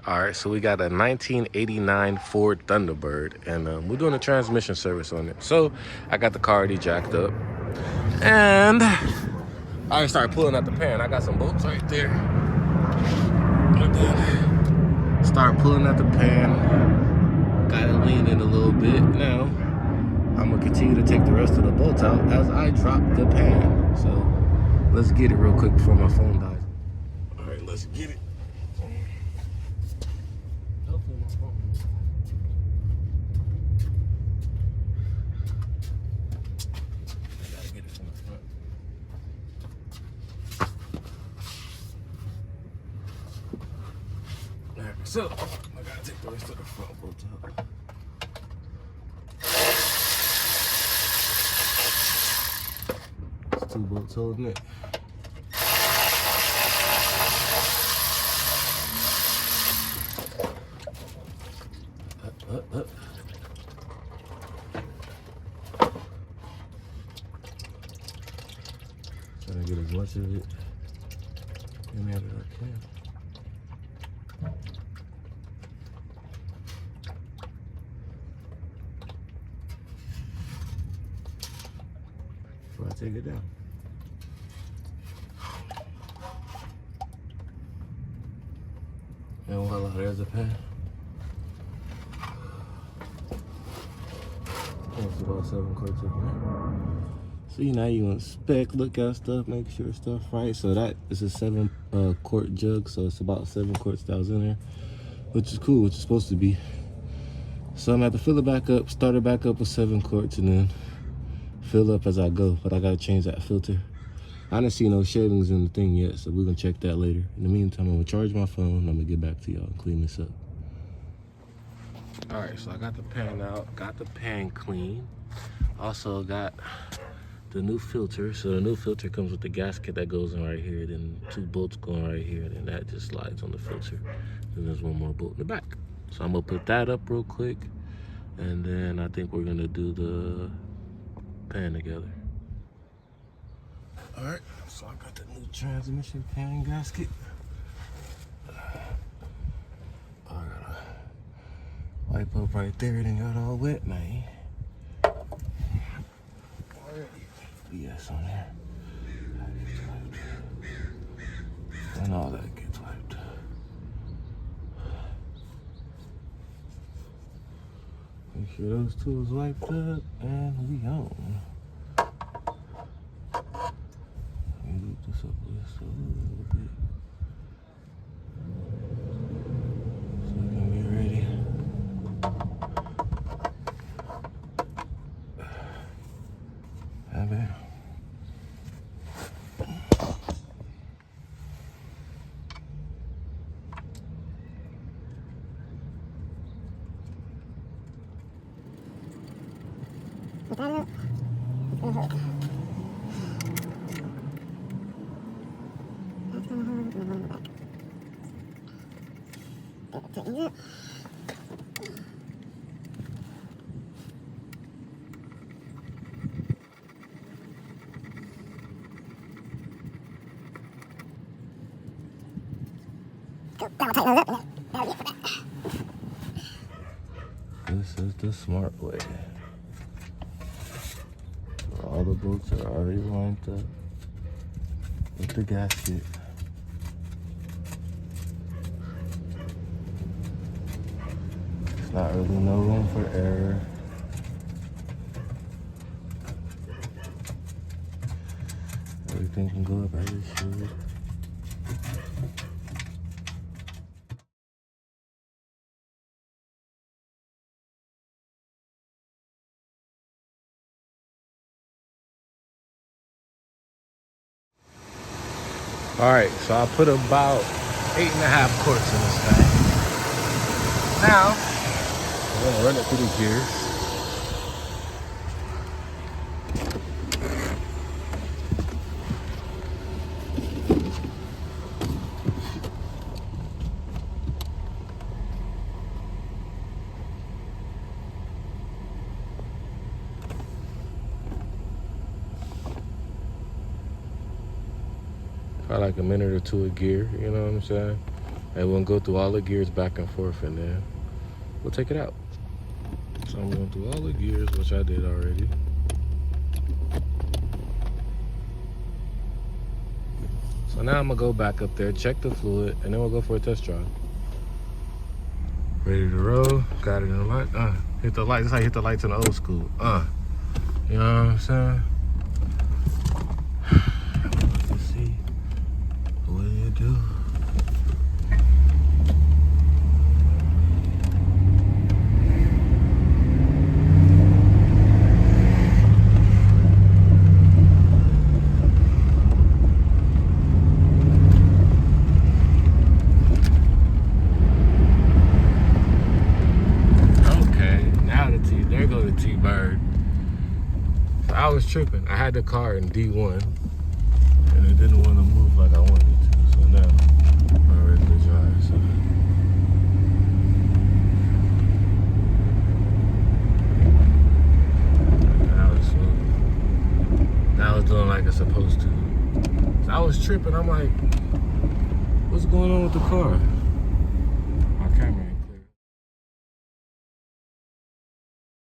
All right, so we got a 1989 Ford Thunderbird, and we're doing a transmission service on it. So I got the car already jacked up, and I already started pulling out the pan. I got some bolts right there. And then start pulling out the pan. Got to lean in a little bit. Now I'm gonna continue to take the rest of the bolts out as I drop the pan. So let's get it real quick before my phone dies. All right, let's get it. Hopefully my phone. I gotta get it from the front. All right, so I gotta take the rest of the front bolts out. It's 2 bolts holding it. Up. Trying to get as much of it in there as I can. Before I take it down. And voila, there's the pan. It's about 7 quarts up in there. See, now you inspect, look at stuff, make sure stuff right. So that is a 7 quart jug, so it's about 7 quarts that was in there, which is cool, which is supposed to be. So I'm gonna have to fill it back up, start it back up with 7 quarts, and then fill up as I go. But I gotta change that filter. I didn't see no shavings in the thing yet, so we're gonna check that later. In the meantime, I'm gonna charge my phone, and I'm gonna get back to y'all and clean this up. All right, so I got the pan out, got the pan clean. Also got the new filter. So the new filter comes with the gasket that goes in right here, then 2 bolts going right here, and that just slides on the filter. Then there's 1 more bolt in the back. So I'm gonna put that up real quick, and then I think we're gonna do the pan together. All right, so I got the new transmission pan gasket. I gotta wipe up right there, it ain't got all wet, man. BS on there. And all that gets wiped. Make sure those tools wiped up, and we on. Let me loop this up just a little bit. So we can be ready. Have it. This is the smart way. So all the bolts are already lined up with the gasket. There's not really no room for error. Everything can go up as it should. All right, so I put about 8.5 quarts in this thing. Now, I'm gonna run it through the gears. Probably like a minute or two a gear, you know what I'm saying? And we'll go through all the gears back and forth, and then we'll take it out. So I'm going through all the gears, which I did already. So now I'm gonna go back up there, check the fluid, and then we'll go for a test drive. Ready to roll, got it in the light, hit the lights. That's how you hit the lights in the old school, you know what I'm saying? Let's see, what do you do? T-Bird. So I was tripping. I had the car in D1 and it didn't want to move like I wanted it to. So now I'm ready to drive. So now it's doing like it's supposed to. So I was tripping. I'm like, what's going on with the car?